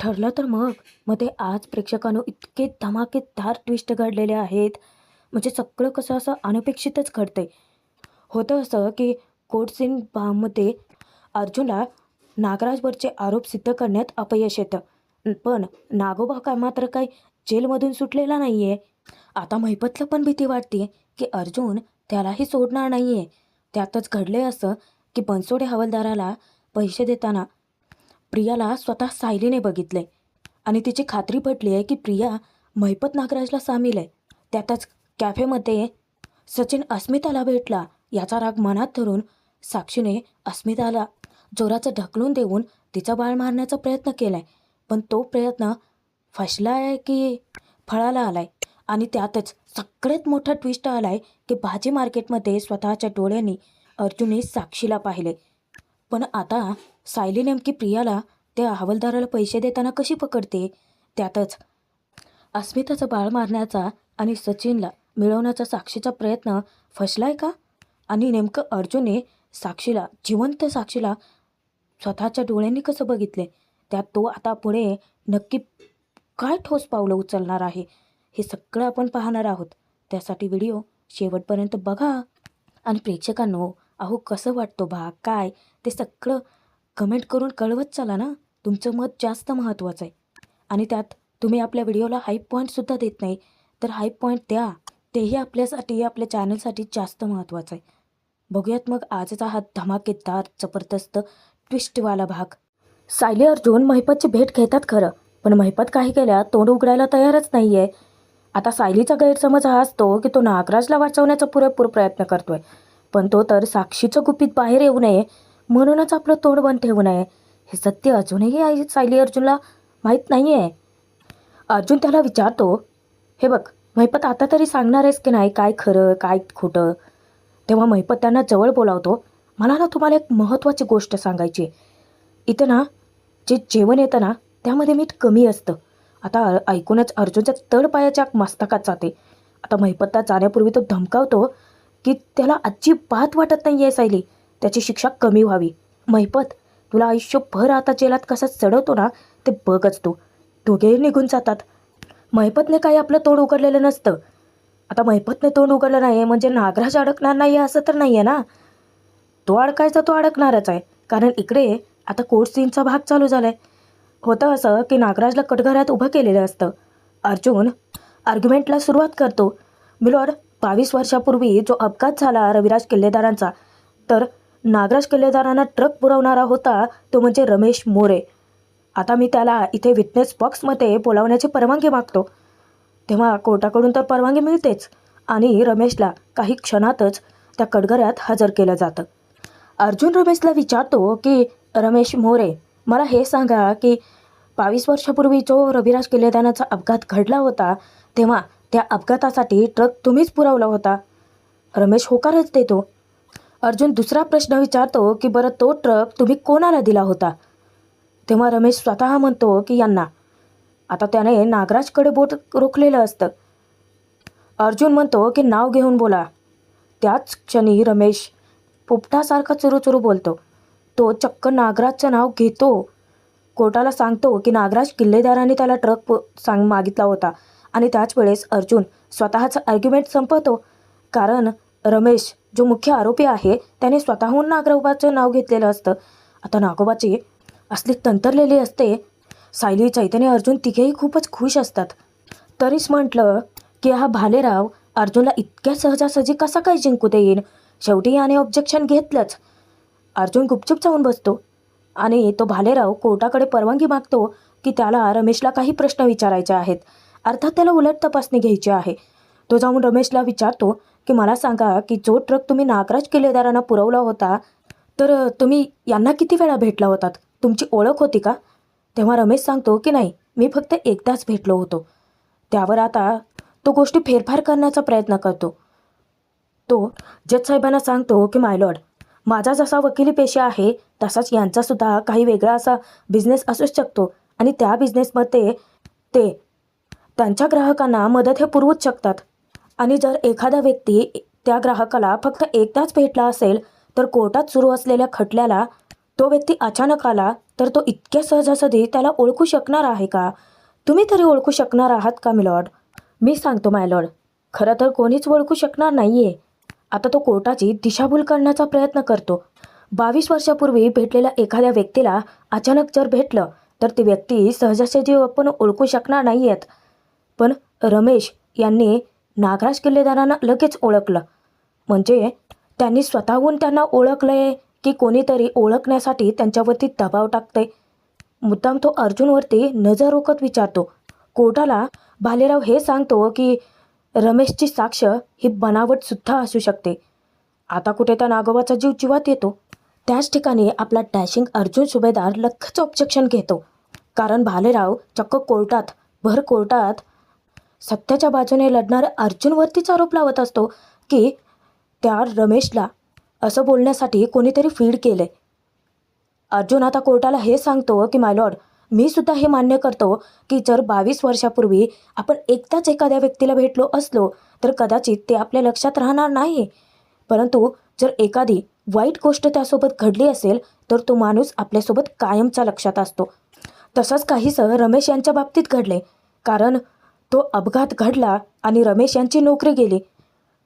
ठरलं तर मग ते आज प्रेक्षकांनो इतके धमाकेदार ट्विस्ट घडलेले आहेत. म्हणजे सगळं कसं असं अनपेक्षितच घडतंय. होतं असं की कोर्ट सीन मध्ये अर्जुनला नागराजवरचे आरोप सिद्ध करण्यात अपयश येतं. पण नागोबा काय मात्र काही जेलमधून सुटलेला नाही आहे. आता महिपतला पण भीती वाटते की अर्जुन त्यालाही सोडणार नाही आहे. त्यातच घडले असं की बनसोडे हवालदाराला पैसे देताना प्रियाला स्वतः सायलीने बघितले आणि तिची खात्री पटली आहे की प्रिया महिपत नागराजला सामील आहे. त्यातच कॅफेमध्ये सचिन अस्मिताला भेटला. याचा राग मनात धरून साक्षीने अस्मिताला जोराचं ढकलून देऊन तिचा बाळ मारण्याचा प्रयत्न केलाय. पण तो प्रयत्न फसला आहे की फळाला आलाय. आणि त्यातच सगळ्यात मोठा ट्विस्ट आलाय की भाजी मार्केटमध्ये स्वतःच्या डोळ्यांनी अर्जुनने साक्षीला पाहिले. पण आता सायली नेमकी प्रियाला त्या हवालदाराला पैसे देताना कशी पकडते. त्यातच अस्मिताचं बाळ मारण्याचा आणि सचिनला मिळवण्याचा साक्षीचा प्रयत्न फसलाय का. आणि नेमकं अर्जुनने जिवंत साक्षीला स्वतःच्या डोळ्यांनी कसं बघितले. त्यात तो आता पुढे नक्की काय ठोस पावलं उचलणार आहे हे सगळं आपण पाहणार आहोत. त्यासाठी व्हिडिओ शेवटपर्यंत बघा. आणि प्रेक्षकांनो, अहो कसं वाटतो भाग काय ते सगळं कमेंट करून कळवत चला ना. तुमचं मत जास्त महत्त्वाचं आहे. आणि त्यात तुम्ही आपल्या व्हिडिओला हाईप पॉईंटसुद्धा देत नाही, तर हाईप पॉईंट द्या. तेही आपल्यासाठी आपल्या चॅनलसाठी जास्त महत्त्वाचं आहे. बघूयात मग आजचा हा धमाकेदार जबरदस्त ट्विस्टवाला भाग. सायली अर्जुन महिपतची भेट घेतात खरं, पण महिपत काही केल्या तोंड उघडायला तयारच नाही आहे. आता सायलीचा गैरसमज हा असतो की तो नागराजला वाचवण्याचा पुरेपूर प्रयत्न करतोय. पण तो तर साक्षीचं गुपित बाहेर येऊ नये म्हणूनच आपलं तोंड बंद ठेवू नये हे सत्य अजूनही सायली अर्जुनला माहीत नाही आहे. अर्जुन त्याला विचारतो, हे बघ महिपत, आता तरी सांगणार आहेस की नाही काय खरं काय खोटं. तेव्हा महिपत त्यांना जवळ बोलावतो. मला ना तुम्हाला एक महत्त्वाची गोष्ट सांगायची आहे. इथं ना जे जेवण येतं ना त्यामध्ये मीठ कमी असतं. आता ऐकूनच अर्जुनच्या तळपायाच्या मस्तकात जाते. आता महिपतला जाण्यापूर्वी तो धमकावतो की त्याला अजिबात वाटत नाही आहे सायली त्याची शिक्षा कमी व्हावी. महिपत, तुला आयुष्यभर आता जेलात कसा चढवतो ना ते बघच तू. दोघेही निघून जातात. महिपतने काही आपलं तोंड उघडलेलं नसतं. आता महिपतने तोंड उघडलं नाही म्हणजे नागराज अडकणार नाही असं तर नाही आहे ना. तो अडकायचा तो अडकणारच आहे. कारण इकडे आता कोर्ट सीनचा भाग चालू झाला आहे. होतं असं की नागराजला कटघऱ्यात उभं केलेलं असतं. अर्जुन आर्ग्युमेंटला सुरुवात करतो. मिलॉर्ड, 22 वर्षापूर्वी जो अपघात झाला रविराज किल्लेदारांचा, तर नागराज किल्लेदारांना ट्रक पुरवणारा होता तो म्हणजे रमेश मोरे. आता मी त्याला इथे विटनेस बॉक्समध्ये बोलावण्याची परवानगी मागतो. तेव्हा कोर्टाकडून तर परवानगी मिळतेच आणि रमेशला काही क्षणातच त्या कटघऱ्यात हजर केलं जातं. अर्जुन रमेशला विचारतो की रमेश मोरे, मला हे सांगा की 22 वर्षापूर्वी जो रविराज किल्लेदारांचा अपघात घडला होता तेव्हा त्या अपघातासाठी ट्रक तुम्हीच पुरवला होता. रमेश होकारच देतो. अर्जुन दुसरा प्रश्न विचारतो की बरं तो ट्रक तुम्ही कोणाला दिला होता. तेव्हा रमेश स्वतः म्हणतो की यांना. आता त्याने नागराजकडे बोट रोखलेलं असतं. अर्जुन म्हणतो की नाव घेऊन बोला. त्याच क्षणी रमेश पोपटासारखा चुरूचुरू बोलतो. तो चक्क नागराजचं नाव घेतो. कोर्टाला सांगतो की नागराज किल्लेदारांनी त्याला ट्रक मागितला होता. आणि त्याच वेळेस अर्जुन स्वतःचं आर्ग्युमेंट संपवतो. कारण रमेश जो मुख्य आरोपी आहे त्याने स्वतःहून नागोबाचं नाव घेतलेलं असतं. आता नागोबाची असली तंतरलेली असते. सायली, चैतन्य, अर्जुन तिघेही खूपच खुश असतात. तरीच म्हटलं की हा भालेराव अर्जुनला इतक्या सहजासहजी कसा काय जिंकू देईन. शेवटी याने ऑब्जेक्शन घेतलंच. अर्जुन गुपचूप जाऊन बसतो आणि तो भालेराव कोर्टाकडे परवानगी मागतो की त्याला रमेशला काही प्रश्न विचारायचे आहेत. अर्थात त्याला उलट तपासणी घ्यायची आहे. तो जाऊन रमेशला विचारतो की मला सांगा की जो ट्रक तुम्ही नागराज किल्लेदारांना पुरवला होता तर तुम्ही यांना किती वेळा भेटला होतात, तुमची ओळख होती का. तेव्हा रमेश सांगतो की नाही, मी फक्त एकदाच भेटलो होतो. त्यावर आता तो गोष्टी फेरफार करण्याचा प्रयत्न करतो. तो जज साहेबांना सांगतो की मायलॉर्ड, माझा जसा वकिली पेशा आहे तसाच यांचासुद्धा काही वेगळा असा बिझनेस असूच शकतो आणि त्या बिझनेसमध्ये ते त्यांच्या ग्राहकांना मदत हे पुरवूच शकतात. आणि जर एखादा व्यक्ती त्या ग्राहकाला फक्त एकदाच भेटला असेल तर कोर्टात सुरू असलेल्या खटल्याला तो व्यक्ती अचानक आला तर तो इतक्या सहजासहजी त्याला ओळखू शकणार आहे का? तुम्ही तरी ओळखू शकणार आहात का मिलॉर्ड? मी सांगतो माय लॉर्ड, खरं तर कोणीच ओळखू शकणार नाहीये. आता तो कोर्टाची दिशाभूल करण्याचा प्रयत्न करतो. 22 वर्षापूर्वी भेटलेल्या एखाद्या व्यक्तीला अचानक जर भेटलं तर ती व्यक्ती सहजासहजी आपण ओळखू शकणार नाही आहेत. पण रमेश यांनी नागराज किल्लेदारांना लगेच ओळखलं. म्हणजे त्यांनी स्वतःहून त्यांना ओळखलंय की कोणीतरी ओळखण्यासाठी त्यांच्यावरती दबाव टाकतंय. मुद्दाम तो अर्जुनवरती नजर रोखत विचारतो. कोर्टाला भालेराव हे सांगतो की रमेशची साक्ष ही बनावटसुद्धा असू शकते. आता कुठे त्या नागोबाचा जीव जीवात येतो. त्याच ठिकाणी आपला डॅशिंग अर्जुन सुभेदार लखच ऑब्जेक्शन घेतो. कारण भालेराव चक्क भर कोर्टात सत्याच्या बाजूने लढणाऱ्या अर्जुनवरतीच आरोप लावत असतो की त्या रमेशला असं बोलण्यासाठी कोणीतरी फीड केलंय. अर्जुन आता कोर्टाला हे सांगतो की माय लॉर्ड, मी सुद्धा हे मान्य करतो की जर 22 वर्षापूर्वी आपण एकदाच एखाद्या व्यक्तीला भेटलो असलो तर कदाचित ते आपल्या लक्षात राहणार नाही. परंतु जर एखादी वाईट गोष्ट त्यासोबत घडली असेल तर तो माणूस आपल्यासोबत कायमचा लक्षात असतो. तसंच काहीसं रमेश यांच्या बाबतीत घडले. कारण तो अपघात घडला आणि रमेश यांची नोकरी गेली.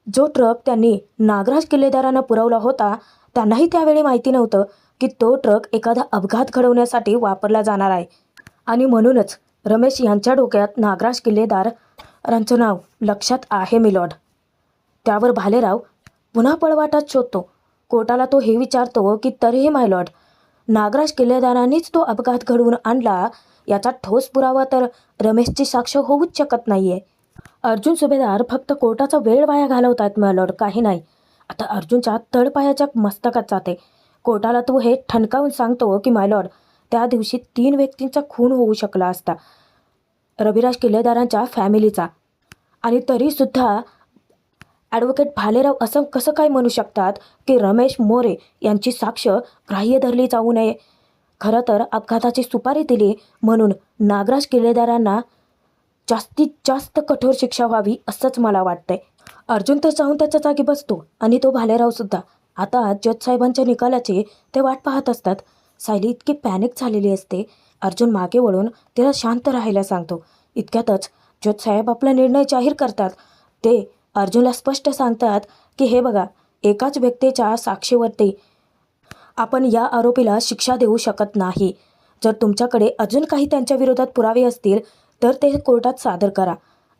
जो ट्रक त्यांनी नागराज किल्लेदारांना पुरवला होता त्यांनाही त्यावेळी माहिती नव्हतं की तो ट्रक एखादा अपघात घडवण्यासाठी वापरला जाणार आहे. आणि म्हणूनच रमेश यांच्या डोक्यात नागराज किल्लेदारांचं नाव लक्षात आहे मिलॉर्ड. त्यावर भालेराव पुन्हा पळवाटात शोधतो. कोर्टाला तो हे विचारतो की तरीही माय लॉर्ड, नागराज किल्लेदारांनीच तो अपघात घडवून आणला याचा ठोस पुरावा तर रमेशची साक्ष होऊच शकत नाहीये. अर्जुन सुभेदार फक्त कोर्टाचा वेळ वाया घालवतात माय लॉर्ड, काही नाही. आता अर्जुनच्या तळपायाच्या मस्तकात जाते. कोर्टाला तो हे ठणकावून सांगतो की माय लॉर्ड, त्या दिवशी 3 व्यक्तींचा खून होऊ शकला असता, रविराज किल्लेदारांच्या फॅमिलीचा. आणि तरीसुद्धा ॲडव्होकेट भालेराव असं कसं काय म्हणू शकतात की रमेश मोरे यांची साक्ष ग्राह्य धरली जाऊ नये. खरं तर अपघाताची सुपारी दिली म्हणून नागराज किल्लेदारांना जास्तीत जास्त कठोर शिक्षा व्हावी असंच मला वाटतंय. अर्जुन तर जाऊन त्याच्या जागी बसतो आणि तो भालेरावसुद्धा. आता जजसाहेबांच्या निकालाची ते वाट पाहत असतात. सायली इतकी पॅनिक झालेली असते. अर्जुन मागे वळून तिला शांत राहायला सांगतो. इतक्यातच जजसाहेब आपला निर्णय जाहीर करतात. ते अर्जुनला स्पष्ट सांगतात की हे बघा, एकाच व्यक्तीच्या साक्षीवरती आपण या आरोपीला शिक्षा देऊ शकत नाही. जर तुमच्याकडे अजून काही त्यांच्या विरोधात पुरावे असतील तर ते कोर्टात सादर करा.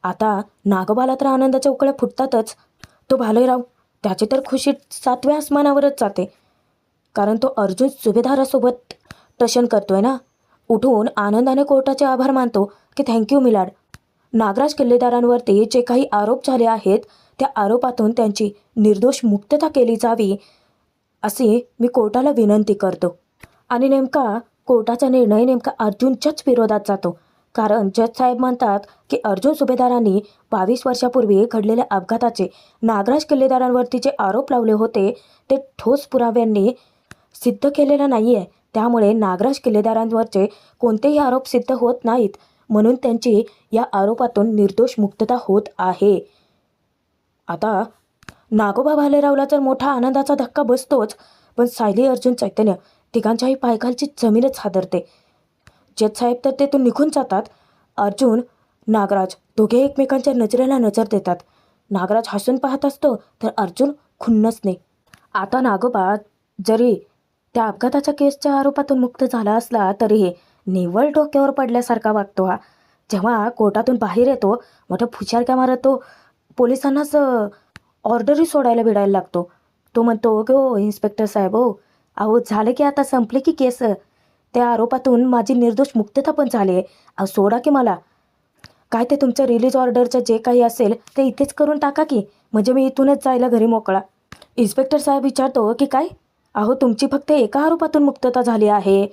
आता नागोबाला तर आनंदाच्या उकळ्या फुटतातच. तो भालेराव त्याची तर खुशी 7व्या आसमानावरच जाते. कारण तो अर्जुन सुभेदारासोबत टशन करतोय ना. उठून आनंदाने कोर्टाचे आभार मानतो की थँक्यू मिलाड. नागराज किल्लेदारांवरती जे काही आरोप झाले आहेत त्या आरोपातून त्यांची निर्दोष मुक्तता केली जावी अशी मी कोर्टाला विनंती करतो. आणि नेमका कोर्टाचा निर्णय नेमका अर्जुनच्याच विरोधात जातो. कारण जजसाहेब म्हणतात की अर्जुन सुभेदारांनी 22 वर्षापूर्वी घडलेल्या अपघाताचे नागराज किल्लेदारांवरती जे आरोप लावले होते ते ठोस पुराव्यांनी सिद्ध केलेलं नाही आहे. त्यामुळे नागराज किल्लेदारांवरचे कोणतेही आरोप सिद्ध होत नाहीत. म्हणून त्यांची या आरोपातून निर्दोष मुक्तता होत आहे. आता नागोबा भालेरावला तर मोठा आनंदाचा धक्का बसतोच, पण सायली, अर्जुन, चैतन्य तिघांच्याही पायखालची जमीनच हादरते. जजसाहेब तर तेथून निघून जातात. अर्जुन, नागराज दोघे एकमेकांच्या नजरेला नजर देतात. नागराज हसून पाहत असतो तर अर्जुन खुन्नसने. आता नागोबा जरी त्या अपघाताच्या केसच्या आरोपातून मुक्त झाला असला तरीही निव्वळ डोक्यावर पडल्यासारखा वागतो हा. जेव्हा कोर्टातून बाहेर येतो मोठ्या फुशारक्या मारत तो पोलिसांनाच ऑर्डरही सोडायला भिडायला लागतो. तो म्हणतो की हो इन्स्पेक्टर साहेब, हो अहो झालं की आता संपले की केस. त्या आरोपातून माझी निर्दोष मुक्तता पण झाली आहे. अहो सोडा की मला. काय ते तुमचं रिलीज ऑर्डरचं जे काही असेल ते इथेच करून टाका की, म्हणजे मी इथूनच जायला घरी मोकळा. इन्स्पेक्टर साहेब विचारतो की काय? अहो तुमची फक्त एका आरोपातून मुक्तता झाली आहे.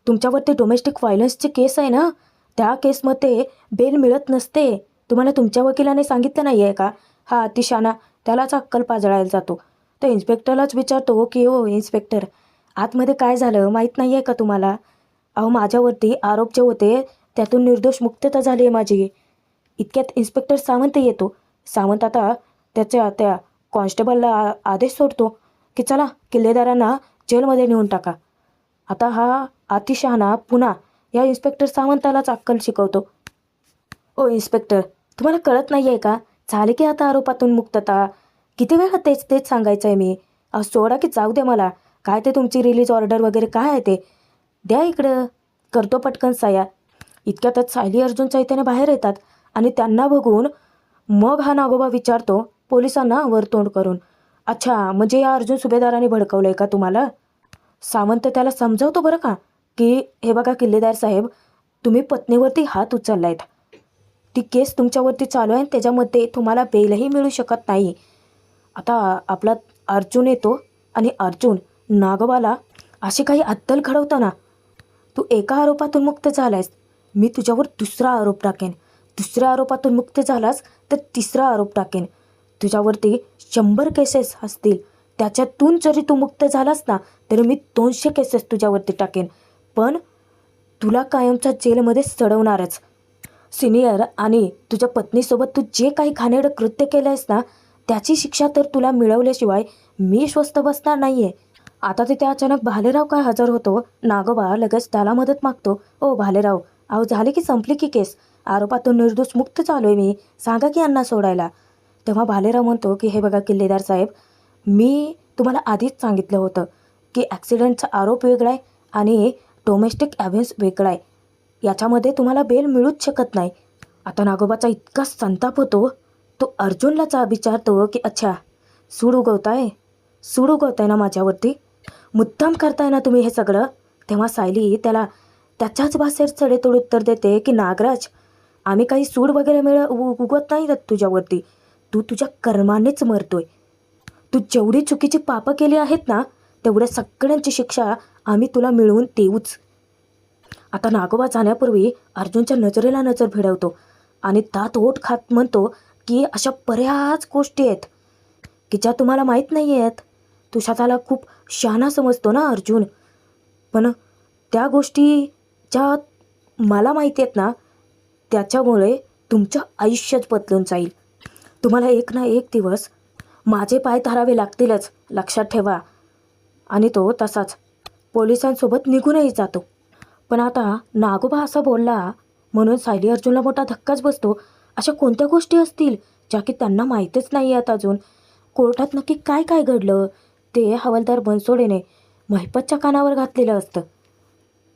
तुमच्यावरती डोमेस्टिक व्हायलन्सची केस आहे ना, त्या केसमध्ये बेल मिळत नसते. तुम्हाला तुमच्या वकिलाने सांगितलं नाही आहे का? हा अतिशाना, त्यालाच अक्कल पाजळायला जातो. तर इन्स्पेक्टरलाच विचारतो की हो इन्स्पेक्टर, आतमध्ये काय झालं माहीत नाही आहे का तुम्हाला? अहो माझ्यावरती आरोप जे होते त्यातून निर्दोष मुक्तता झाली आहे माझी. इतक्यात इन्स्पेक्टर सावंत येतो. सावंत आता त्या कॉन्स्टेबलला आदेश सोडतो की चला किल्लेदारांना जेलमध्ये नेऊन टाका. आता हा अतिशहाणा पुन्हा या इन्स्पेक्टर सावंतालाच अक्कल शिकवतो. ओ इन्स्पेक्टर, तुम्हाला कळत नाही आहे का? झाले की आता आरोपातून मुक्तता. किती वेळा तेच तेच सांगायचं आहे मी. सोडा की जाऊ दे मला. काय ते तुमची रिलीज ऑर्डर वगैरे काय आहे ते द्या इकडं. करतो पटकन सह्या. इतक्यातच सायली अर्जुन चैतन्य बाहेर येतात आणि त्यांना बघून मग हा नागोबा विचारतो पोलिसांना वरतोंड करून, अच्छा म्हणजे या अर्जुन सुभेदाराने भडकवलं आहे का तुम्हाला? सावंत त्याला समजावतो बरं का, की हे बघा किल्लेदार साहेब, तुम्ही पत्नीवरती हात उचललायत. ती केस तुमच्यावरती चालू आहे, त्याच्यामध्ये तुम्हाला बेलही मिळू शकत नाही. आता आपला अर्जुन येतो आणि अर्जुन नागोबाला अशी काही अद्दल घडवतो ना, तू एका आरोपातून मुक्त झालायस, मी तुझ्यावर दुसरा आरोप टाकेन. दुसऱ्या आरोपातून मुक्त झालास तर तिसरा आरोप टाकेन. तुझ्यावरती 100 केसेस असतील, त्याच्यातून जरी तू मुक्त झालास ना, तरी मी 200 केसेस तुझ्यावरती टाकेन. पण तुला कायमच्या जेलमध्ये सडवणारच. सिनियर आणि तुझ्या पत्नीसोबत तू जे काही घाणेरडं कृत्य केलं आहेस ना, त्याची शिक्षा तर तुला मिळवल्याशिवाय मी स्वस्थ बसणार नाही आहे. आता तिथे अचानक भालेराव काय हजर होतो. नागोबा लगेच त्याला मदत मागतो. ओ भालेराव, अहो झाले की संपली की केस. आरोपातून निर्दोष मुक्त चालू आहे मी. सांगा की यांना सोडायला. तेव्हा भालेराव म्हणतो की हे बघा किल्लेदार साहेब, मी तुम्हाला आधीच सांगितलं होतं की ॲक्सिडेंटचा आरोप वेगळा आहे आणि डोमेस्टिक ॲव्हेन्स वेगळा आहे. याच्यामध्ये तुम्हाला बेल मिळूच शकत नाही. आता नागोबाचा इतका संताप होतो, तो अर्जुनलाच विचारतो की अच्छा, सूड उगवताय ना माझ्यावरती? मुद्दाम करताय ना तुम्ही हे सगळं? तेव्हा सायली त्याला त्याच्याच भाषेत सडेतोड उत्तर देते की नागराज, आम्ही काही सूड वगैरे उगवत नाही तुझ्यावरती. तू तुझ्या कर्मानेच मरतोय. तू जेवढी चुकीची पापं केली आहेत ना, तेवढ्या सगळ्यांची शिक्षा आम्ही तुला मिळवून देऊच. आता नागोबा जाण्यापूर्वी अर्जुनच्या नजरेला नजर भिडवतो आणि दात ओठ खात म्हणतो की अशा बऱ्याच गोष्टी आहेत की ज्या तुम्हाला माहीत नाही आहेत. तू स्वतःला खूप शहाणा समजतो ना अर्जुन, पण त्या गोष्टी ज्या मला माहिती आहेत ना, त्याच्यामुळे तुमचं आयुष्यच बदलून जाईल. तुम्हाला एक ना एक दिवस माझे पाय धरावे लागतीलच, लक्षात ठेवा. आणि तो तसाच पोलिसांसोबत निघूनही जातो. पण आता नागोबा असा बोलला म्हणून सायली अर्जुनला मोठा धक्काच बसतो. अशा कोणत्या गोष्टी असतील ज्या की त्यांना माहीतच नाही आहेत अजून? कोर्टात नक्की काय काय घडलं ते हवालदार बनसोडेने महिपतच्या कानावर घातलेलं असतं.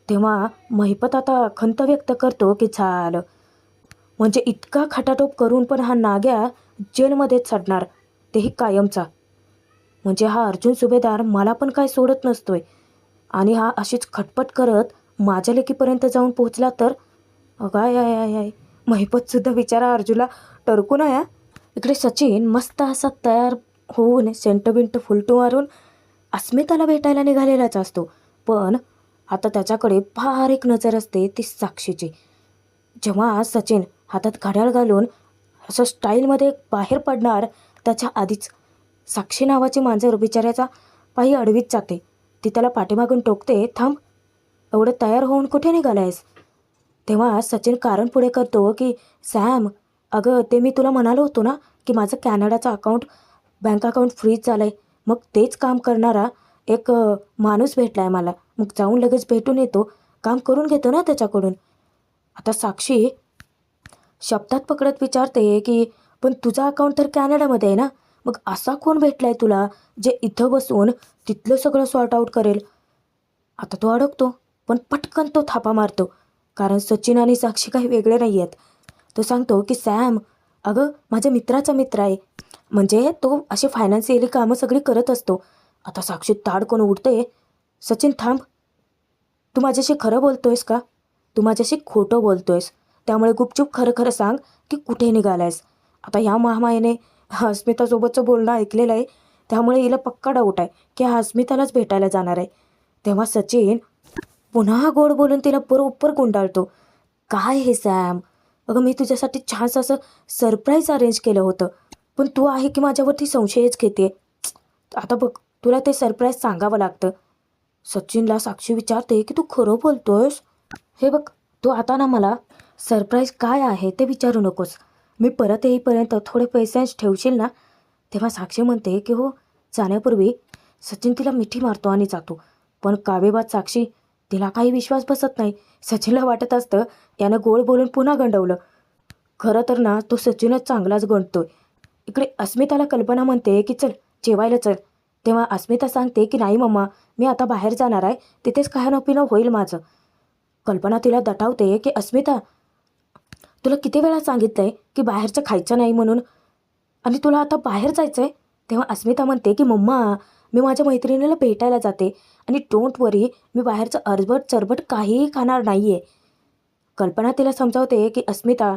तेव्हा महिपत आता खंत व्यक्त करतो की झालं, म्हणजे इतका खटाटोप करून पण हा नाग्या जेलमध्येच चढणार, तेही कायमचा. म्हणजे हा अर्जुन सुभेदार मला पण काय सोडत नसतोय आणि हा अशीच खटपट करत माझ्या लेकीपर्यंत जाऊन पोहोचला तर काय आय आय आय. महिपतसुद्धा विचारा अर्जुनला टरकून आहे. इकडे सचिन मस्त असा तयार होऊन सेंटबिंट फुलटू मारून अस्मिताला भेटायला निघालेलाच असतो. पण आता त्याच्याकडे फार एक नजर असते ती साक्षीची. जेव्हा सचिन हातात घड्याळ घालून असं स्टाईलमध्ये बाहेर पडणार, त्याच्या आधीच साक्षी नावाची मांजर बिचाऱ्याचा पायी अडवीत जाते. ती त्याला पाठीमागून टोकते, थांब, एवढं तयार होऊन कुठे निघालायस? तेव्हा सचिन कारण पुढे करतो की सॅम, अगं ते मी तुला म्हणालो होतो ना की माझं कॅनडाचं बँक अकाउंट फ्रीज झालं आहे. मग तेच काम करणारा एक माणूस भेटला आहे मला. मग जाऊन लगेच भेटून येतो, काम करून घेतो ना त्याच्याकडून. आता साक्षी शब्दात पकडत विचारते की पण तुझा अकाउंट तर कॅनडामध्ये आहे ना, मग असा कोण भेटला आहे तुला जे इथं बसून तिथलं सगळं सॉर्ट आऊट करेल? आता तो अडकतो, पण पटकन तो थापा मारतो, कारण सचिन आणि साक्षी काही वेगळे नाही आहेत. तो सांगतो की सॅम, अगं माझ्या मित्राचा मित्र आहे, म्हणजे तो अशी फायनान्शियली कामं सगळी करत असतो. आता साक्षी ताडकन उडते, सचिन थांब, तू माझ्याशी खरं बोलतोयस का? तू माझ्याशी खोटं बोलतोयस, त्यामुळे गुपचूप खरं खरं सांग की कुठे निघालायस. आता ह्या महामायेने अस्मितासोबतचं बोलणं ऐकलेलं आहे, त्यामुळे हिला पक्का डाऊट आहे की हा अस्मितालाच भेटायला जाणार आहे. तेव्हा सचिन पुन्हा गोड बोलून तिला बरोबर गुंडाळतो. काय हे सॅम, अगं मी तुझ्यासाठी छानसं असं सरप्राईज अरेंज केलं होतं, पण तू आहे की माझ्यावरती संशयच घेते. आता बघ, तुला ते सरप्राईज सांगावं लागतं. सचिनला साक्षी विचारते की तू खरं बोलतोयस? हे बघ, तू आता ना मला सरप्राईज काय आहे ते विचारू नकोस. मी परत येईपर्यंत थोडे पैसेच ठेवशील ना? तेव्हा साक्षी म्हणते की हो. जाण्यापूर्वी सचिन तिला मिठी मारतो आणि जातो. पण कावेबाद साक्षी तिला काही विश्वास बसत नाही. सचिनला वाटत असतं यानं गोड बोलून पुन्हा गंडवलं. खरं तर ना तो सचिनच चांगलाच गंडतोय. इकडे अस्मिताला कल्पना म्हणते की चल जेवायला चल. तेव्हा अस्मिता सांगते की नाही मम्मा, मी आता बाहेर जाणार आहे, तिथेच खाणं पिणं होईल माझं. कल्पना तिला दटावते की अस्मिता, तुला किती वेळा सांगितलंय की बाहेरचं खायचं नाही म्हणून, आणि तुला आता बाहेर जायचं आहे. तेव्हा अस्मिता म्हणते की मम्मा, मी माझ्या मैत्रिणीला भेटायला जाते आणि डोंट वरी, मी बाहेरचं अरबट चरबट काहीही खाणार नाही आहे. कल्पना तिला समजावते की अस्मिता,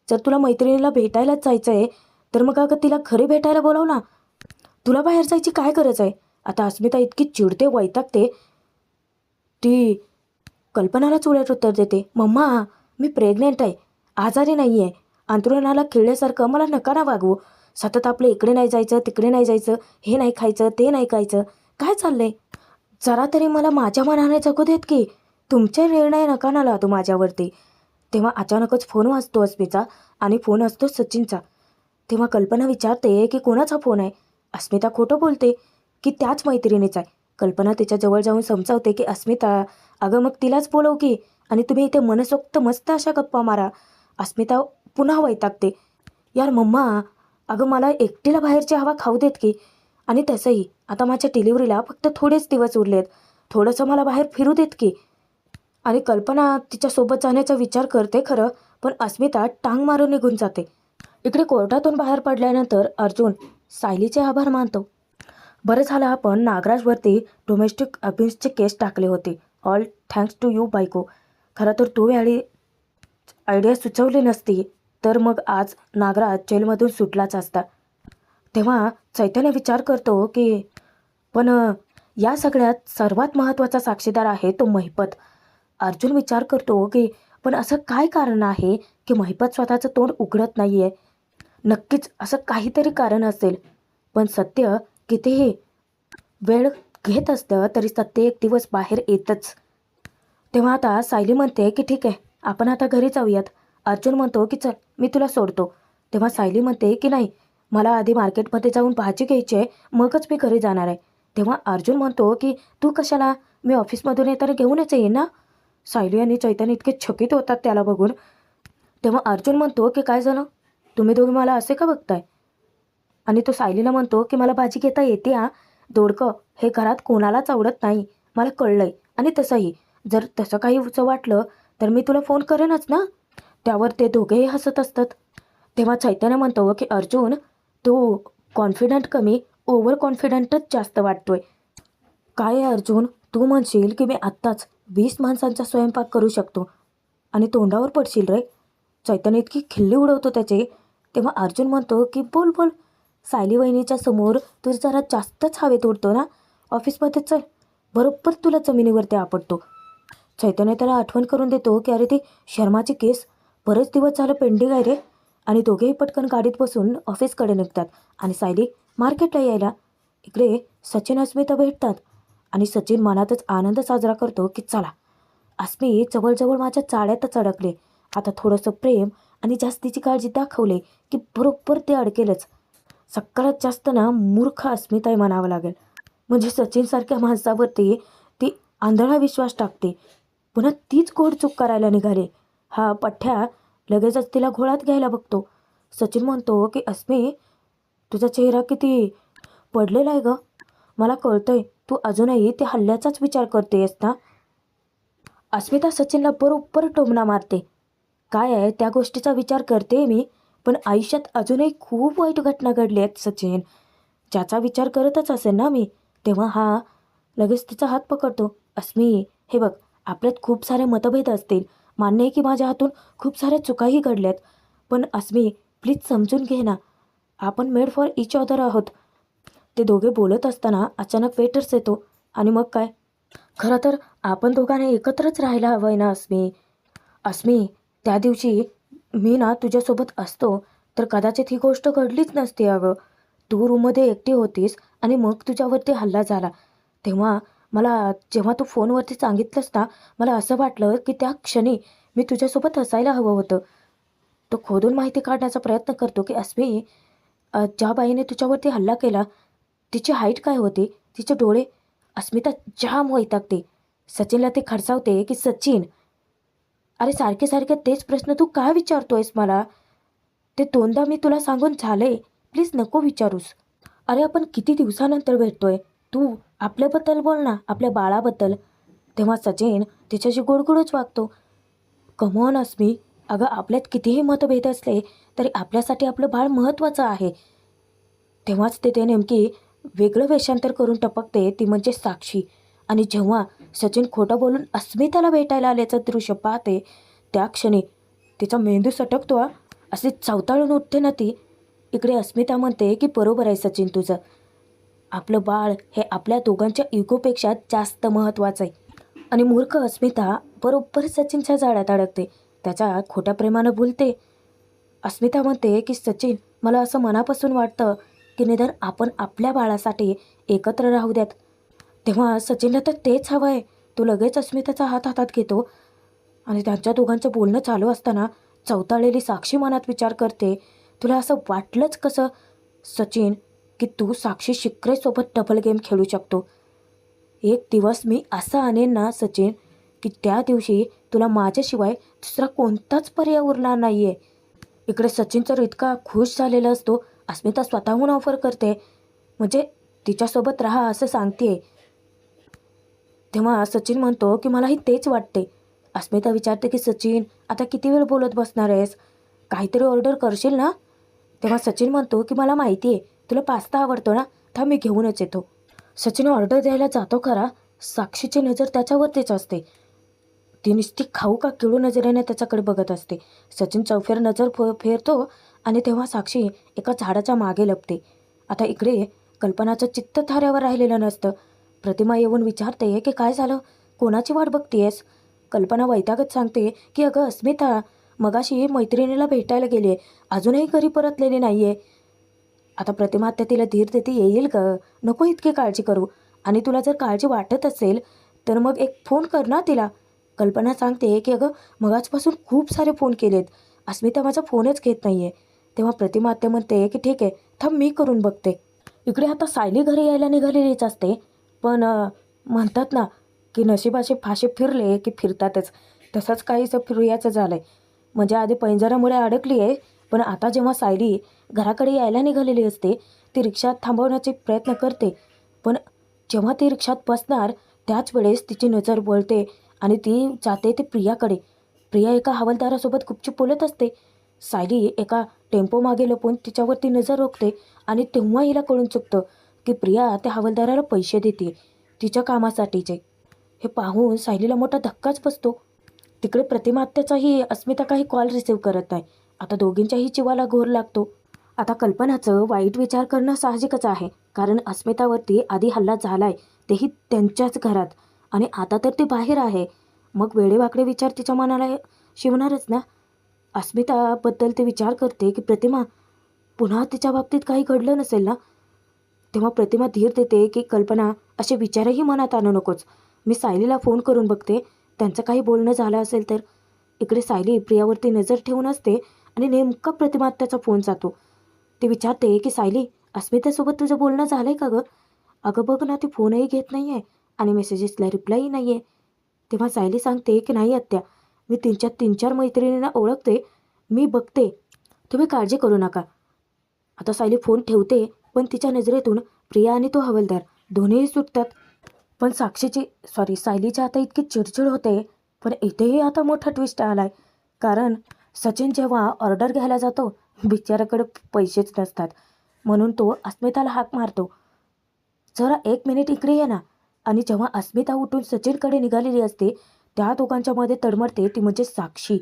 जर तुला मैत्रिणीला भेटायलाच जायचं आहे तर मग अगं तिला घरी भेटायला बोलव ना. तुला बाहेर जायची काय गरज आहे. आता अस्मिता इतकी चिडते, वैतागते. ती कल्पनालाच उलट उत्तर देते, मम्मा मी प्रेग्नेंट आहे, आजारी नाही आहे. अंथरुणाला खिळल्यासारखं मला नका ना वागवू. सतत आपलं इकडे नाही जायचं तिकडे नाही जायचं, हे नाही खायचं ते नाही खायचं, काय चाललंय. जरा तरी मला माझ्या मनाने जगू देत की. तुमचे निर्णय नका ना लादू माझ्यावरती. तेव्हा अचानकच फोन वाजतो अस्मिता आणि फोन असतो सचिनचा. तेव्हा कल्पना विचारते की कोणाचा फोन आहे. अस्मिता खोटं बोलते की त्याच मैत्रिणीचा आहे. कल्पना तिच्या जवळ जाऊन समजावते की अस्मिता, अगं मग तिलाच बोलव की, आणि तुम्ही इथे मनसोक्त मस्त अशा गप्पा मारा. अस्मिता पुन्हा वैतागते, यार मम्मा, अगं मला एकटीला बाहेरची हवा खाऊ देत की. आणि तसंही आता माझ्या डिलिव्हरीला फक्त थोडेच दिवस उरलेत, थोडंसं मला बाहेर फिरू देत की. आणि कल्पना तिच्यासोबत जाण्याचा विचार करते खरं, पण अस्मिता टांग मारून निघून जाते. इकडे कोर्टातून बाहेर पडल्यानंतर अर्जुन सायलीचे आभार मानतो. बरं झालं आपण नागराजवरती डोमेस्टिक अब्यूजचे केस टाकले होते. ऑल थँक्स टू यू बायको. खरं तर तू वेळी आयडिया सुचवली नसती तर मग आज नागराज जेलमधून सुटलाच असता. तेव्हा चैतन्य विचार करतो की पण या सगळ्यात सर्वात महत्त्वाचा साक्षीदार आहे तो महिपत. अर्जुन विचार करतो की पण असं काय कारण आहे की महिपत स्वतःचं तोंड उघडत नाही आहे. नक्कीच असं काहीतरी कारण असेल, पण सत्य कितीही वेळ घेत असतं तरी सत्य एक दिवस बाहेर येतच. तेव्हा आता सायली म्हणते की ठीक आहे, आपण आता घरी जाऊयात. अर्जुन म्हणतो की चल मी तुला सोडतो. तेव्हा सायली म्हणते की नाही, मला आधी मार्केटमध्ये जाऊन भाजी घ्यायची आहे, मगच मी घरी जाणार आहे. तेव्हा अर्जुन म्हणतो की तू कशाला, मी ऑफिसमधून येताना घेऊनच येईन ना. सायली आणि चैतन्य इतके चकित होतात त्याला बघून. तेव्हा अर्जुन म्हणतो की काय झालं, तुम्ही दोघे मला असे का बघताय. आणि तो सायलीला म्हणतो की मला भाजी घेता येते हा, दोडकं हे घरात कोणालाच आवडत नाही, मला कळलंय. आणि तसंही जर तसं काही वाटलं तर मी तुला फोन करेनच ना. त्यावर ते दोघेही हसत असतात. तेव्हा चैतन्य म्हणतो की अर्जुन, तू कॉन्फिडंट कमी, ओव्हर कॉन्फिडंटच जास्त वाटतोय. काय आहे अर्जुन, तू म्हणशील की मी आत्ताच 20 माणसांचा स्वयंपाक करू शकतो आणि तोंडावर पडशील रे. चैतन्य इतकी खिल्ली उडवतो त्याचे. तेव्हा अर्जुन म्हणतो की बोल बोल, सायली वहिनीच्या समोर तू जरा जास्तच हवेत उडतो ना. ऑफिसमध्ये चल, बरोबर तुला जमिनीवरती आपटतो. चैतन्य त्याला आठवण करून देतो की अरे ती शर्माची केस बरेच दिवस झालं पेंडिंग आहे रे. आणि दोघेही पटकन गाडीत बसून ऑफिसकडे निघतात आणि सायली मार्केटला यायला. इकडे सचिन अस्मिता भेटतात आणि सचिन मनातच आनंद साजरा करतो की चला, अस्मी जवळजवळ माझ्या चाळ्यातच अडकले. आता थोडंसं प्रेम आणि जास्तीची काळजी दाखवले की बरोबर ते अडकेलच. सगळ्यात जास्त ना मूर्ख अस्मिता म्हणावं लागेल. म्हणजे सचिनसारख्या माणसावरती ती आंधळा विश्वास टाकते, पुन्हा तीच गोड चूक करायला निघाले. हा पठ्ठ्या लगेचच तिला घोळात घ्यायला बघतो. सचिन म्हणतो की अस्मी, तुझा चेहरा किती पडलेला आहे गं. मला कळतंय तू अजूनही ते हल्ल्याचाच विचार करतेस ना. अस्मिता सचिनला बरोबर टोमणा मारते. काय आहे त्या गोष्टीचा विचार करते मी, पण आयुष्यात अजूनही खूप वाईट घटना घडल्या आहेत सचिन, ज्याचा विचार करतच असेल ना मी. तेव्हा हा लगेच तिचा हात पकडतो. अस्मी, हे बघ, आपल्यात खूप सारे मतभेद असतील, मान्य आहे की माझ्या हातून खूप साऱ्या चुकाही घडल्यात, पण अस्मी प्लीज समजून घे ना, आपण मेड फॉर इच अदर आहोत. ते दोघे बोलत असताना अचानक वेटर्स येतो आणि मग काय, खरं तर आपण दोघांना एकत्रच राहायला हवं आहे ना अस्मी. अस्मी, त्या दिवशी मी ना तुझ्यासोबत असतो तर कदाचित ही गोष्ट घडलीच नसती. अगं तू रूममध्ये एकटी होतीस आणि मग तुझ्यावरती हल्ला झाला. तेव्हा मला जेव्हा तू फोनवरती सांगितलंस ना, मला असं वाटलं की त्या क्षणी मी तुझ्यासोबत असायला हवं होतं. तो खोदून माहिती काढण्याचा प्रयत्न करतो की अस्मी, ज्या बाईने तुझ्यावरती हल्ला केला तिची हाईट काय होती, तिचे डोळे. अस्मिता जाम वैतागते. सचिनला ते खडसावते की सचिन, अरे सारखे सारखे तेच प्रश्न तू का विचारतोयस मला? ते दोनदा मी तुला सांगून झाले, प्लीज नको विचारूस. अरे आपण किती दिवसानंतर भेटतोय, तू आपल्याबद्दल बोल ना, आपल्या बाळाबद्दल. तेव्हा सचिन तिच्याशी गोडगोडच वागतो. कमॉन अस्मी, अगं आपल्यात कितीही मतभेद असले तरी आपल्यासाठी आपलं बाळ महत्त्वाचं आहे. तेव्हाच ते नेमकी वेगळं वेषांतर करून टपकते, ती म्हणजे साक्षी. आणि जेव्हा सचिन खोटं बोलून अस्मिताला भेटायला आल्याचं दृश्य पाहते, त्या क्षणी तिचा मेंदू सटकतो. अशी चवताळून उठते ना ती. इकडे अस्मिता म्हणते की बरोबर आहे सचिन तुझं, आपलं बाळ हे आपल्या दोघांच्या इगोपेक्षा जास्त महत्त्वाचं आहे. आणि मूर्ख अस्मिता बरोबर सचिनच्या जाळ्यात अडकते, त्याच्या खोट्या प्रेमानं बोलते. अस्मिता म्हणते की सचिन, मला असं मनापासून वाटतं की निदान आपण आपल्या बाळासाठी एकत्र राहू द्यात. तेव्हा सचिनला तर तेच हवं आहे. तो लगेच अस्मिताचा हात हातात घेतो आणि त्यांच्या दोघांचं बोलणं चालू असताना चवताळलेली साक्षी मनात विचार करते, तुला असं वाटलंच कसं सचिन की तू साक्षी शिक्रेसोबत डबल गेम खेळू शकतो? एक दिवस मी असा आणेन ना सचिन, की त्या दिवशी तुला माझ्याशिवाय दुसरा कोणताच पर्याय उरला नाही आहे. इकडे सचिन तर इतका खुश झालेला असतो. अस्मिता स्वतःहून ऑफर करते, म्हणजे तिच्यासोबत राहा असं सांगते. तेव्हा सचिन म्हणतो की मलाही तेच वाटते. अस्मिता विचारते की सचिन, आता किती वेळ बोलत बसणार आहेस, काहीतरी ऑर्डर करशील ना? तेव्हा सचिन म्हणतो की मला माहिती आहे तुला पास्ता आवडतो ना, थांब मी घेऊनच येतो. सचिन ऑर्डर द्यायला जातो खरा, साक्षीची नजर त्याच्यावरतीच असते. ती नुसती खाऊ का किळू नजरेने त्याच्याकडे बघत असते. सचिन चौफेर नजर फेरतो आणि तेव्हा साक्षी एका झाडाच्या मागे लपते. आता इकडे कल्पनाचं चित्त थाऱ्यावर राहिलेलं नसतं. प्रतिमा येऊन विचारते की काय झालं, कोणाची वाट बघतीयस? कल्पना वैतागत सांगते की अगं अस्मिता मगाशी मैत्रिणीला भेटायला गेली आहे, अजूनही घरी परतलेली नाही आहे. आता प्रतिमा आत्या तिला धीर देते, येईल ग, नको इतकी काळजी करू, आणि तुला जर काळजी वाटत असेल तर मग एक फोन कर ना तिला. कल्पना सांगते की अगं मगाचपासून खूप सारे फोन केलेत, अस्मिता माझा फोनच घेत नाही आहे. तेव्हा प्रतिमा आत्या म्हणते की ठीक आहे, थांब मी करून बघते. इकडे आता सायली घरी यायला निघालेलीच असते, पण म्हणतात ना की नशिबाचे फाशे फिरले की फिरतातच, तसंच काहीसं फिरूयाचं झालं आहे. म्हणजे आधी पैंजरामुळे अडकली आहे, पण आता जेव्हा सायली घराकडे यायला निघालेली असते, ती रिक्षा थांबवण्याचे प्रयत्न करते. पण जेव्हा ती रिक्षात बसणार त्याच वेळेस तिची नजर वळते आणि ती जाते ती प्रियाकडे. प्रिया एका हवालदारासोबत गुपचूप बोलत असते. सायली एका टेम्पो मागे लपून तिच्यावरती नजर रोखते आणि तेव्हा हिला कळून चुकतं की प्रिया त्या हवालदाराला पैसे देते तिच्या कामासाठीचे. हे पाहून सायलीला मोठा धक्काच बसतो. तिकडे प्रतिमा आत्याचाही अस्मिता काही कॉल रिसीव्ह करत नाही. आता दोघींच्याही जीवाला घोर लागतो. आता कल्पनाचं वाईट विचार करणं साहजिकच आहे, कारण अस्मितावरती आधी हल्ला झालाय, तेही त्यांच्याच घरात, आणि आता तर ती बाहेर आहे. मग वेडेवाकडे विचार तिच्या मनाला शिवणारच ना. अस्मिताबद्दल ते विचार करते की प्रतिमा पुन्हा तिच्या बाबतीत काही घडलं नसेल ना. तेव्हा प्रतिमा धीर देते की कल्पना असे विचारही मनात आणू नकोस, मी सायलीला फोन करून बघते, त्यांचं काही बोलणं झालं असेल तर. इकडे सायली प्रियावरती नजर ठेवून असते आणि नेमका प्रतिमा आत्याचा फोन जातो. ती विचारते की सायली, अस्मितासोबत तुझं बोलणं झालं आहे का गं? अगं बघ ना, ती फोनही घेत नाही आहे आणि मेसेजेसला रिप्लायही नाही आहे. तेव्हा सायली सांगते की नाही आत्या, मी तीन चार मैत्रिणींना ओळखते, मी बघते, तुम्ही काळजी करू नका. आता सायली फोन ठेवते, पण तिच्या नजरेतून प्रिया आणि तो हवालदार दोन्हीही सुटतात. पण सायलीची आता इतकी चिडचिड होते. पण इथेही आता मोठा ट्विस्ट आला आहे, कारण सचिन जेव्हा ऑर्डर घ्यायला जातो बिचाराकडे पैसेच नसतात, म्हणून तो अस्मिताला हाक मारतो, जरा 1 मिनिट इकडे ये ना. आणि जेव्हा अस्मिता उठून सचिनकडे निघालेली असते, त्या दोघांच्या मध्ये तडमडते ती म्हणजे साक्षी.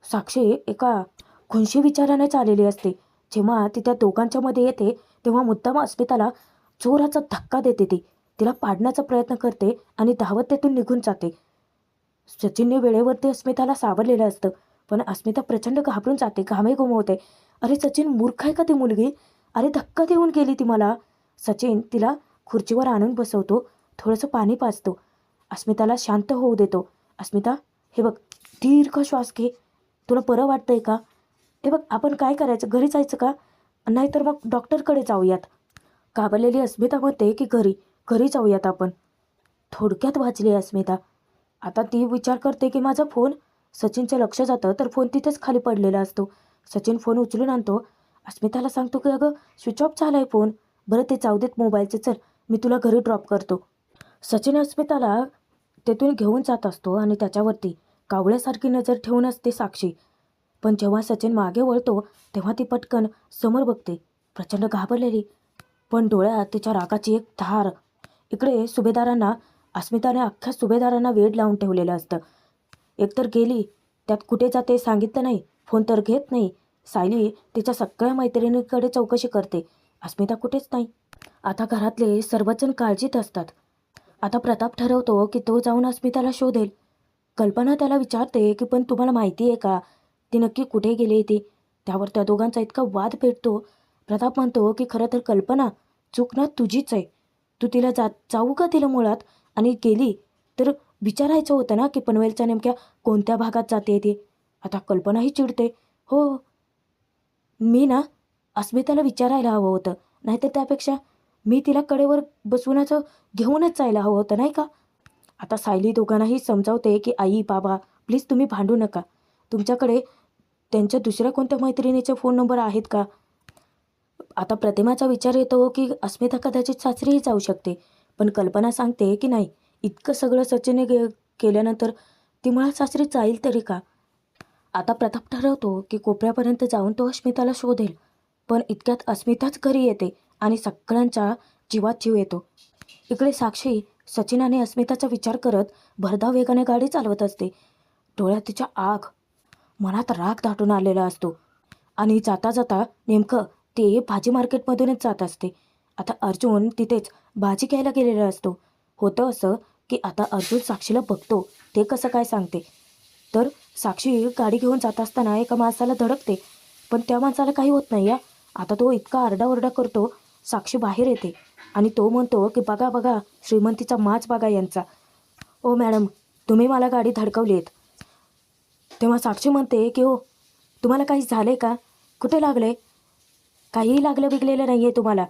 साक्षी एका खुनशी विचाराने चाललेली असते. जेव्हा ती त्या दोघांच्या मध्ये येते तेव्हा मुद्दाम अस्मिताला जोराचा धक्का देते. ती तिला पाडण्याचा प्रयत्न करते आणि धावत तेथून निघून जाते. सचिनने वेळेवरती अस्मिताला सावरलेलं असतं, पण अस्मिता प्रचंड घाबरून जाते, घामे घुमवते. अरे सचिन, मूर्ख आहे का ती मुलगी? अरे धक्का देऊन गेली ती मला. सचिन तिला खुर्चीवर आणून बसवतो, थोडंसं पाणी पाजतो, अस्मिताला शांत होऊ देतो. अस्मिता, हे बघ, दीर्घ श्वास घे, तुला बरं वाटतंय का? हे बघ, आपण काय करायचं, घरी जायचं का, नाहीतर मग डॉक्टरकडे जाऊयात? घाबरलेली अस्मिता म्हणते की घरी जाऊयात आपण. थोडक्यात वाचली अस्मिता. आता ती विचार करते की माझा फोन, सचिनचं लक्ष जातं तर फोन तिथेच खाली पडलेला असतो. सचिन फोन उचलून आणतो. अस्मिताला सांगतो की अगं स्विच ऑफ झाला आहे फोन. बरं ते जाऊ देत मोबाईलचं, चल मी तुला घरी ड्रॉप करतो. सचिन अस्मिताला तेथून घेऊन जात असतो आणि त्याच्यावरती कावळ्यासारखी नजर ठेवून असते साक्षी. पण जेव्हा सचिन मागे वळतो तेव्हा ती पटकन समोर बघते, प्रचंड घाबरलेली, पण डोळ्यात तिच्या रागाची एक धार. इकडे सुभेदारांना, अस्मिताने अख्ख्या सुभेदारांना वेड लावून ठेवलेलं असतं. एकतर गेली, त्यात कुठे जाते सांगितलं नाही, फोन तर घेत नाही. सायली तिच्या सगळ्या मैत्रिणींकडे चौकशी करते, अस्मिता कुठेच नाही. आता घरातले सर्वजण काळजीत असतात. आता प्रताप ठरवतो की तो जाऊन अस्मिताला शोधेल. कल्पना त्याला विचारते की पण तुम्हाला माहिती आहे का ती नक्की कुठे गेली ती. त्यावर त्या दोघांचा इतका वाद पेटतो. प्रताप म्हणतो की खरं तर कल्पना चूक ना तुझीच आहे. तू तिला जाऊ का तिला मुळात, आणि गेली तर विचारायचं होतं ना की पनवेलच्या नेमक्या कोणत्या भागात जाते ती. आता कल्पनाही चिडते, हो मी ना अस्मिताला विचारायला हवं होतं, नाहीतर त्यापेक्षा मी तिला कडेवर बसवूनच घेऊनच जायला हवं होतं नाही का. आता सायली दोघांनाही समजावते की आई बाबा प्लीज तुम्ही भांडू नका. तुमच्याकडे त्यांच्या दुसऱ्या कोणत्या मैत्रिणीचे फोन नंबर आहेत का. आता प्रतिमाचा विचार येतो की अस्मिता कदाचित सासरीही जाऊ शकते. पण कल्पना सांगते की नाही, इतकं सगळं सचिनने केल्यानंतर ती मुळात सासरी जाईल तरी का. आता प्रताप ठरवतो की कोपऱ्यापर्यंत जाऊन तो अस्मिताला शोधेल. पण इतक्यात अस्मिताच घरी येते आणि सगळ्यांच्या जीवात जीव येतो. इकडे साक्षी सचिन आणि अस्मिताचा विचार करत भरधाव वेगाने गाडी चालवत असते. डोळ्यात तिच्या आग, मनात राग दाटून आलेला असतो. आणि जाता जाता नेमकं ते भाजी मार्केटमधूनच जात असते. आता अर्जुन तिथेच भाजी घ्यायला गेलेला असतो. होतं असं की आता अर्जुन साक्षीला बघतो, ते कसं काय सांगते. तर साक्षी गाडी घेऊन जात असताना एका माणसाला धडकते, पण त्या माणसाला काही होत नाही. आता तो इतका आरडाओरडा करतो, साक्षी बाहेर येते आणि तो म्हणतो की बघा बघा श्रीमंतीचा माच बघा यांचा. ओ मॅडम, तुम्ही मला गाडी धडकवली आहेत. तेव्हा साक्षी म्हणते की हो तुम्हाला काही झालं का, कुठे लागले. काहीही लागलं बिगलेलं नाही आहे तुम्हाला.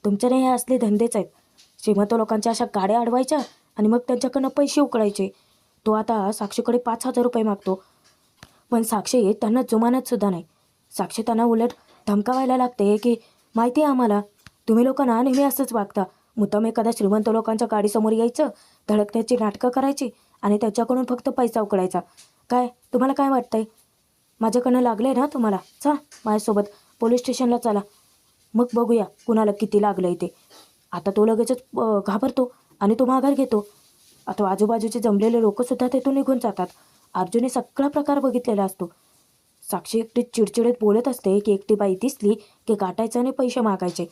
तुमच्याने हे असले धंदेच आहेत. श्रीमंत लोकांच्या अशा गाड्या अडवायच्या आणि मग त्यांच्याकडनं पैसे उकळायचे. तो आता साक्षीकडे 5,000 रुपये मागतो, पण साक्षी त्यांना जुमानत सुद्धा नाही. साक्षी त्यांना उलट धमकावायला लागते की माहिती आहे आम्हाला, तुम्ही लोकांना नेहमी असंच वागता. मुद्दाम एखाद्या श्रीमंत लोकांच्या गाडीसमोर यायचं, धडकण्याची नाटकं करायची आणि त्याच्याकडून फक्त पैसा उकळायचा. काय तुम्हाला काय वाटतंय, माझ्याकडनं लागलं ना तुम्हाला. चला माझ्यासोबत पोलीस स्टेशनला चला, मग बघूया कुणाला किती लागलं आहे ते. आता तो लगेचच घाबरतो आणि तो माघार घेतो. आता आजूबाजूचे जमलेले लोकंसुद्धा तेथून निघून जातात. अर्जुनने सगळा प्रकार बघितलेला असतो. साक्षी एकटी चिडचिडत बोलत असते की एकटी बाई दिसली की गाठायचं आणि पैसे मागायचे.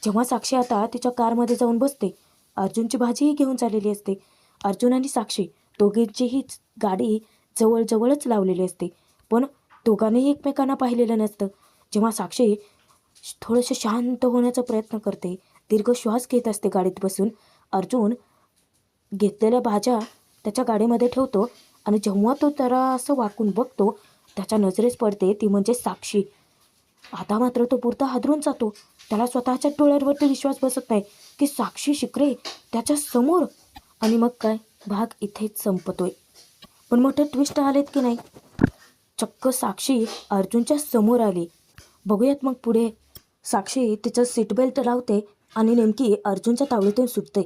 जेव्हा साक्षी आता तिच्या कारमध्ये जाऊन बसते, अर्जुनची भाजीही घेऊन चाललेली असते. अर्जुन आणि साक्षी दोघींचीही गाडी जवळजवळच लावलेली असते, पण दोघांनीही एकमेकांना पाहिलेलं नसतं. जेव्हा साक्षी थोडंसं शांत होण्याचा प्रयत्न करते, दीर्घ श्वास घेत असते गाडीत बसून, अर्जुन घेतलेल्या भाज्या त्याच्या गाडीमध्ये ठेवतो आणि जेव्हा तो जरा असं वाकून बघतो, त्याच्या नजरेस पडते ती म्हणजे साक्षी. आता मात्र तो पुरता हादरून जातो. त्याला स्वतःच्या डोळ्यांवरती विश्वास बसत नाही की साक्षी शिकरे त्याच्या समोर. आणि मग काय, भाग इथेच संपतोय. पण मोठे ट्विस्ट आलेत की नाही. चक्क साक्षी अर्जुनच्या समोर आली. बघूयात मग पुढे. साक्षी तिचं सीटबेल्ट लावते आणि नेमकी अर्जुनच्या तावडीतून सुटते.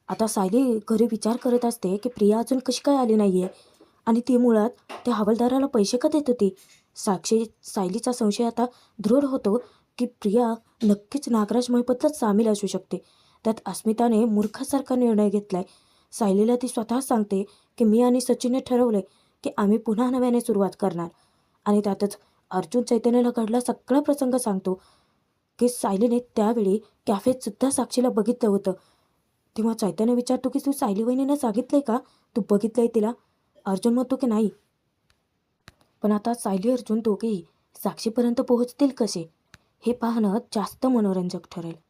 आता सायली घरी विचार करत असते की प्रिया अजून कशी काय आली नाही आहे आणि ती मुळात त्या हवालदाराला पैसे का देत होती. सायलीचा संशय आता दृढ होतो की प्रिया नक्कीच नागराज मोहितबद्दल सामील असू शकते. त्यात अस्मिताने मूर्खासारखा निर्णय घेतलाय. सायलीला ती स्वतः सांगते की मी आणि सचिनने ठरवले की आम्ही पुन्हा नव्याने सुरुवात करणार. आणि त्यातच अर्जुन चैतन्याला घडला सगळा प्रसंग सांगतो की सायलीने त्यावेळी कॅफेतसुद्धा साक्षीला बघितलं होतं. तेव्हा चैतन्य विचारतो की तू सायली वहिनीनं सांगितलंय का, तू बघितलंय तिला. अर्जुन म्हणतो की नाही. पण आता सायली अर्जुन दोघेही साक्षीपर्यंत पोहोचतील कसे, हे पाहणं जास्त मनोरंजक ठरेल.